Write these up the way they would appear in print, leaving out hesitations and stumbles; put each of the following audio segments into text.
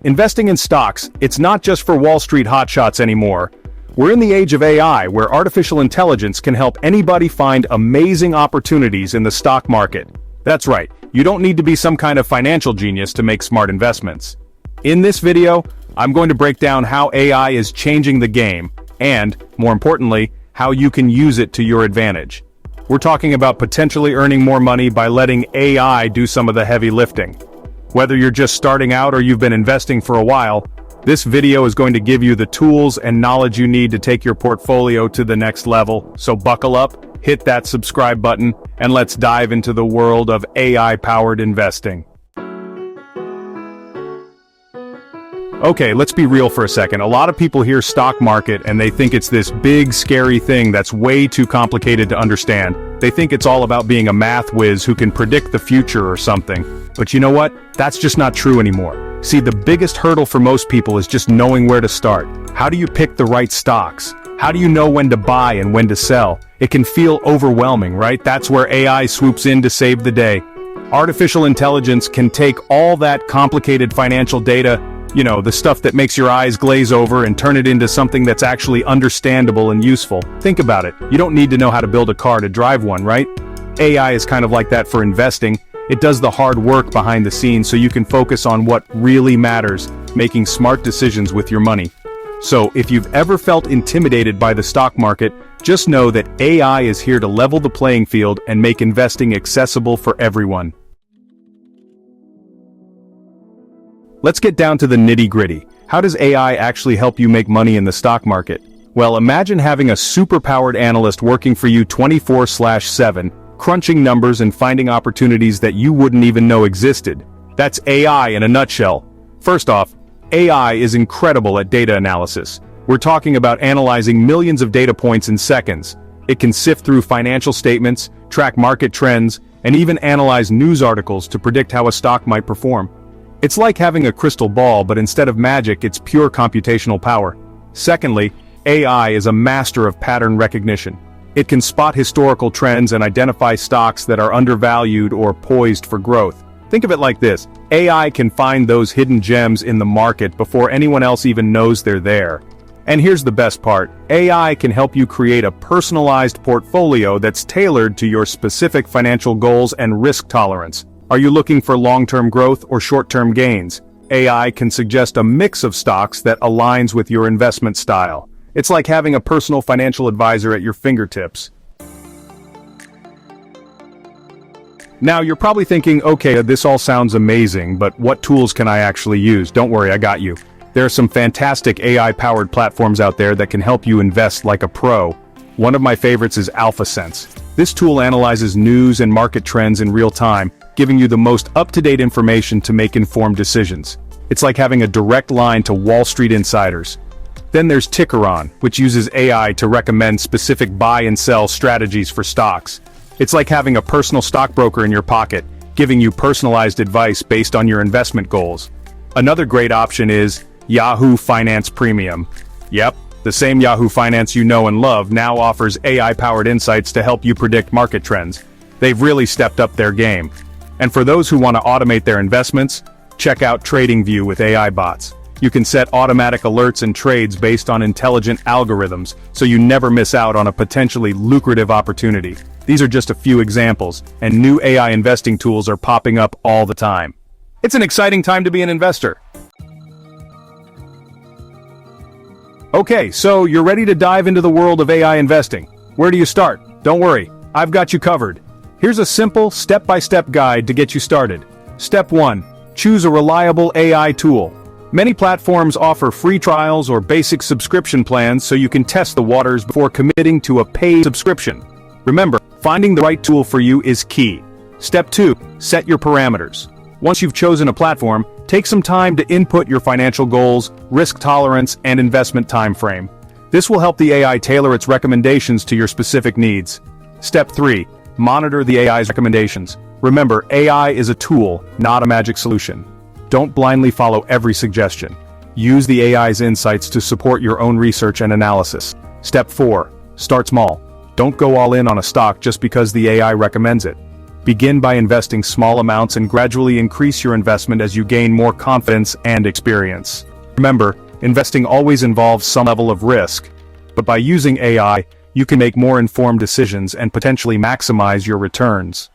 Investing in stocks, it's not just for Wall Street hotshots anymore. We're in the age of AI, where artificial intelligence can help anybody find amazing opportunities in the stock market. That's right, you don't need to be some kind of financial genius to make smart investments. In this video, I'm going to break down how AI is changing the game, and, more importantly, how you can use it to your advantage. We're talking about potentially earning more money by letting AI do some of the heavy lifting. Whether you're just starting out or you've been investing for a while, this video is going to give you the tools and knowledge you need to take your portfolio to the next level. So buckle up, hit that subscribe button, and let's dive into the world of AI-powered investing. Okay, let's be real for a second. A lot of people hear stock market and they think it's this big, scary thing that's way too complicated to understand. They think it's all about being a math whiz who can predict the future or something. But you know what? That's just not true anymore. See, the biggest hurdle for most people is just knowing where to start. How do you pick the right stocks? How do you know when to buy and when to sell? It can feel overwhelming, right? That's where AI swoops in to save the day. Artificial intelligence can take all that complicated financial data, the stuff that makes your eyes glaze over, and turn it into something that's actually understandable and useful. Think about it. You don't need to know how to build a car to drive one, right? AI is kind of like that for investing. It does the hard work behind the scenes so you can focus on what really matters, making smart decisions with your money. So, if you've ever felt intimidated by the stock market, just know that AI is here to level the playing field and make investing accessible for everyone. Let's get down to the nitty-gritty. How does AI actually help you make money in the stock market? Well, imagine having a super-powered analyst working for you 24/7, crunching numbers and finding opportunities that you wouldn't even know existed. That's AI in a nutshell. First off, AI is incredible at data analysis. We're talking about analyzing millions of data points in seconds. It can sift through financial statements, track market trends, and even analyze news articles to predict how a stock might perform. It's like having a crystal ball, but instead of magic, it's pure computational power. Secondly, AI is a master of pattern recognition. It can spot historical trends and identify stocks that are undervalued or poised for growth. Think of it like this: AI can find those hidden gems in the market before anyone else even knows they're there. And here's the best part: AI can help you create a personalized portfolio that's tailored to your specific financial goals and risk tolerance. Are you looking for long-term growth or short-term gains? AI can suggest a mix of stocks that aligns with your investment style. It's like having a personal financial advisor at your fingertips. Now, you're probably thinking, okay, this all sounds amazing, but what tools can I actually use? Don't worry, I got you. There are some fantastic AI-powered platforms out there that can help you invest like a pro. One of my favorites is AlphaSense. This tool analyzes news and market trends in real time, giving you the most up-to-date information to make informed decisions. It's like having a direct line to Wall Street insiders. Then there's Tickeron, which uses AI to recommend specific buy and sell strategies for stocks. It's like having a personal stockbroker in your pocket, giving you personalized advice based on your investment goals. Another great option is Yahoo Finance Premium. Yep, the same Yahoo Finance you know and love now offers AI-powered insights to help you predict market trends. They've really stepped up their game. And for those who want to automate their investments, check out TradingView with AI bots. You can set automatic alerts and trades based on intelligent algorithms, so you never miss out on a potentially lucrative opportunity. These are just a few examples, and new AI investing tools are popping up all the time. It's an exciting time to be an investor. Okay, so you're ready to dive into the world of AI investing. Where do you start? Don't worry, I've got you covered. Here's a simple, step-by-step guide to get you started. Step 1. Choose a reliable AI tool. Many platforms offer free trials or basic subscription plans so you can test the waters before committing to a paid subscription. Remember, finding the right tool for you is key. Step 2. Set your parameters. Once you've chosen a platform, take some time to input your financial goals, risk tolerance, and investment time frame. This will help the AI tailor its recommendations to your specific needs. Step 3. Monitor the AI's recommendations. Remember, AI is a tool, not a magic solution. Don't blindly follow every suggestion. Use the AI's insights to support your own research and analysis. Step 4. Start small. Don't go all in on a stock just because the AI recommends it. Begin by investing small amounts and gradually increase your investment as you gain more confidence and experience. Remember, investing always involves some level of risk, but by using AI, you can make more informed decisions and potentially maximize your returns.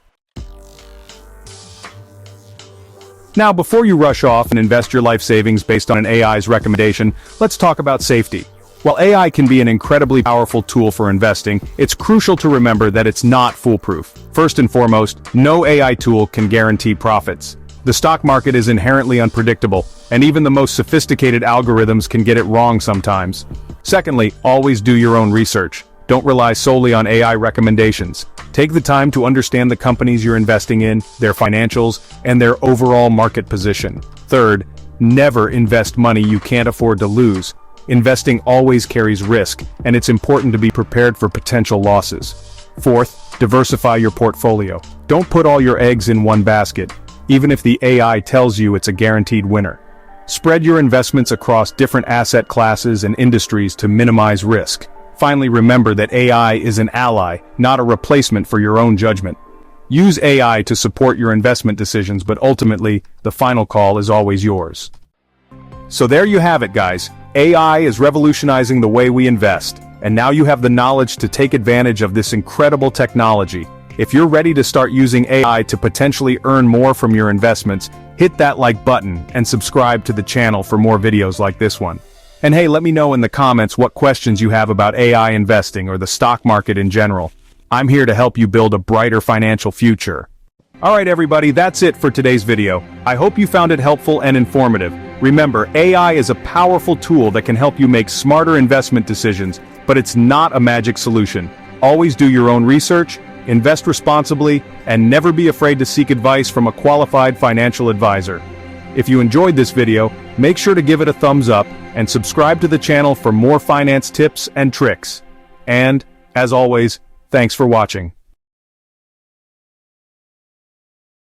Now, before you rush off and invest your life savings based on an AI's recommendation, let's talk about safety. While AI can be an incredibly powerful tool for investing, it's crucial to remember that it's not foolproof. First and foremost, no AI tool can guarantee profits. The stock market is inherently unpredictable, and even the most sophisticated algorithms can get it wrong sometimes. Secondly, always do your own research. Don't rely solely on AI recommendations. Take the time to understand the companies you're investing in, their financials, and their overall market position. Third, never invest money you can't afford to lose. Investing always carries risk, and it's important to be prepared for potential losses. Fourth, diversify your portfolio. Don't put all your eggs in one basket, even if the AI tells you it's a guaranteed winner. Spread your investments across different asset classes and industries to minimize risk. Finally, remember that AI is an ally, not a replacement for your own judgment. Use AI to support your investment decisions, but ultimately, the final call is always yours. So there you have it, guys. AI is revolutionizing the way we invest, and now you have the knowledge to take advantage of this incredible technology. If you're ready to start using AI to potentially earn more from your investments, hit that like button and subscribe to the channel for more videos like this one. And hey, let me know in the comments what questions you have about AI investing or the stock market in general. I'm here to help you build a brighter financial future. Alright everybody, that's it for today's video. I hope you found it helpful and informative. Remember, AI is a powerful tool that can help you make smarter investment decisions, but it's not a magic solution. Always do your own research, invest responsibly, and never be afraid to seek advice from a qualified financial advisor. If you enjoyed this video, make sure to give it a thumbs up and subscribe to the channel for more finance tips and tricks. And, as always, thanks for watching.